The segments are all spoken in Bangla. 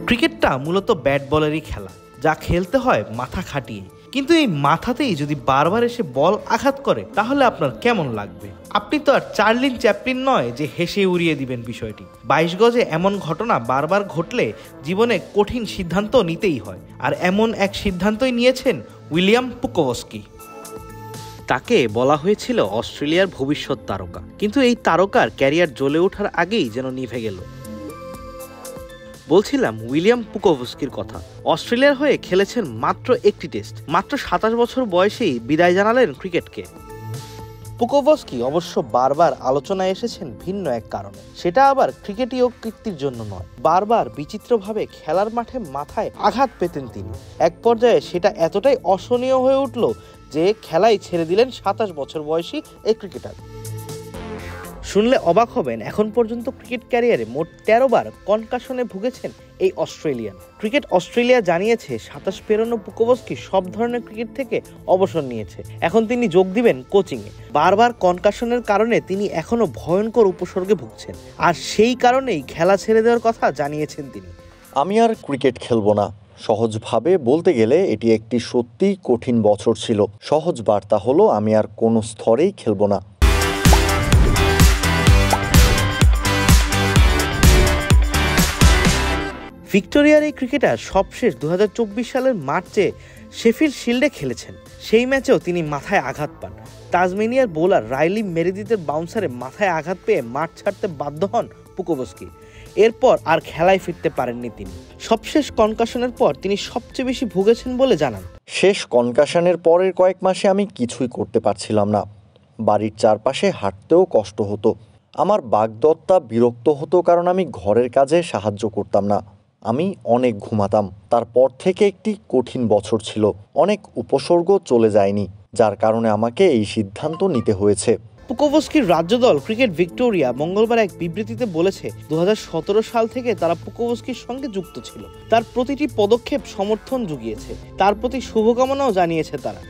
ক্রিকেটটা মূলত ব্যাট বলেরই খেলা, যা খেলতে হয় মাথা খাটিয়ে। কিন্তু এই মাথাতেই যদি বারবার এসে বল আঘাত করে তাহলে আপনার কেমন লাগবে? আপনি তো আর চার্লিন চ্যাপলিন নয় যে হেসে উড়িয়ে দিবেন বিষয়টি। 22 গজে এমন ঘটনা বারবার ঘটলে জীবনে কঠিন সিদ্ধান্ত নিতেই হয়, আর এমন এক সিদ্ধান্তই নিয়েছেন উইলিয়াম পুকোভস্কি। তাকে বলা হয়েছিল অস্ট্রেলিয়ার ভবিষ্যৎ তারকা, কিন্তু এই তারকার ক্যারিয়ার জ্বলে ওঠার আগেই যেন নিভে গেল। বলছিলাম উইলিয়াম পুকোভস্কির কথা। অস্ট্রেলিয়ার হয়ে খেলেছেন মাত্র একটি টেস্ট, মাত্র 27 বছর বয়সেই বিদায় জানালেন ক্রিকেটকে। পুকোভস্কি অবশ্য বারবার আলোচনায় এসেছেন ভিন্ন এক কারণে, সেটা আবার ক্রিকেটীয় কীর্তির জন্য নয়। বারবার বিচিত্রভাবে খেলার মাঠে মাথায় আঘাত পেতেন তিনি। এক পর্যায়ে সেটা এতটাই অসহনীয় হয়ে উঠল যে খেলাই ছেড়ে দিলেন 27 বছর বয়সী এই ক্রিকেটার। শুনলে অবাক হবেন, এখন পর্যন্ত ক্রিকেট ক্যারিয়ারে মোট 13 বার কনকাশনে ভুগেছেন এই অস্ট্রেলিয়ান। ক্রিকেট অস্ট্রেলিয়া জানিয়েছে 27 পেরোনো পুকোভস্কি সব ধরনের ক্রিকেট থেকে অবসর নিয়েছে। এখন তিনি যোগ দিবেন কোচিংয়ে। বারবার কনকাশনের কারণে তিনি এখনো ভয়ঙ্কর উপসর্গে ভুগছেন, আর সেই কারণেই খেলা ছেড়ে দেওয়ার কথা জানিয়েছেন তিনি। আমি আর ক্রিকেট খেলবো না। সহজভাবে বলতে গেলে এটি একটি সত্যিই কঠিন বছর ছিল। সহজ বার্তা হলো আমি আর কোনো স্তরেই খেলবো না। ভিক্টোরিয়ার এই ক্রিকেটার সবশেষ 2024 সালের মার্চে শেফিল্ড শিল্ডে খেলেছেন। সেই ম্যাচেও তিনি মাথায় আঘাত পান। তাজমেনিয়ার বোলার রাইলি মেরিদিথের বাউন্সারে মাথায় আঘাত পেয়ে মাঠ ছাড়তে বাধ্য হন পুকোভস্কি। এরপর আর খেলায় ফিরতে পারেননি তিনি। সবশেষ কনকাশনের পর তিনি সবচেয়ে বেশি ভুগেছেন বলে জানান। শেষ কনকাশনের পরের কয়েক মাসে আমি কিছুই করতে পারছিলাম না। বাড়ির চারপাশে হাঁটতেও কষ্ট হতো। আমার বাগদত্তা বিরক্ত হতো কারণ আমি ঘরের কাজে সাহায্য করতাম না। আমি অনেক ঘুমাতাম। তারপর থেকে একটি কঠিন বছর ছিল। অনেক উপসর্গ চলে যায়নি, যার কারণে আমাকে এই সিদ্ধান্ত নিতে হয়েছে। পুকোভস্কির রাজ্য দল ক্রিকেট ভিক্টোরিয়া মঙ্গলবার এক বিবৃতিতে বলেছে 2017 সাল থেকে তারা পুকোভস্কির সঙ্গে যুক্ত ছিল। তার প্রতিটি পদক্ষেপ সমর্থন জুগিয়েছে, তার প্রতি শুভকামনাও জানিয়েছে তারা।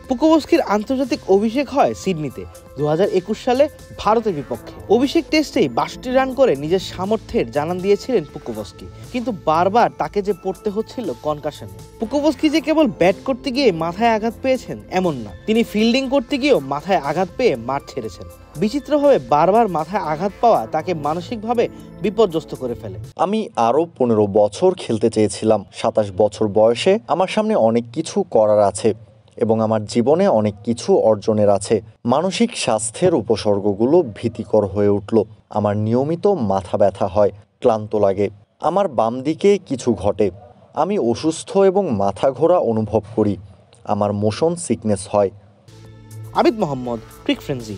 পুকোভস্কির আন্তর্জাতিক অভিষেক হয় সিডনিতে 2021 সালে ভারতের বিপক্ষে। অভিষেক টেস্টেই 62 রান করে নিজের সামর্থ্যের জানান দিয়েছিলেন পুকোভস্কি, কিন্তু বারবার তাকে যে পড়তে হচ্ছিল কনকাশনে। পুকোভস্কি যে কেবল ব্যাট করতে গিয়ে মাথায় আঘাত পেয়েছেন এমন না, তিনি ফিল্ডিং করতে গিয়েও মাথায় আঘাত পেয়ে মাঠ ছেড়েছেন। বিচিত্রভাবে বারবার মাথায় আঘাত পাওয়া তাকে মানসিকভাবে বিপর্যস্ত করে ফেলে। আমি আরও 15 বছর খেলতে চেয়েছিলাম। 27 বছর বয়সে আমার সামনে অনেক কিছু করার আছে এবং আমার জীবনে অনেক কিছু অর্জনের আছে। মানসিক স্বাস্থ্যের উপসর্গগুলো ভীতিকর হয়ে উঠল। আমার নিয়মিত মাথা ব্যথা হয়, ক্লান্ত লাগে, আমার বাম দিকে কিছু ঘটে, আমি অসুস্থ এবং মাথা ঘোরা অনুভব করি, আমার মোশন সিকনেস হয়। আবিদ মোহাম্মদ, ক্রিক ফ্রেন্সি।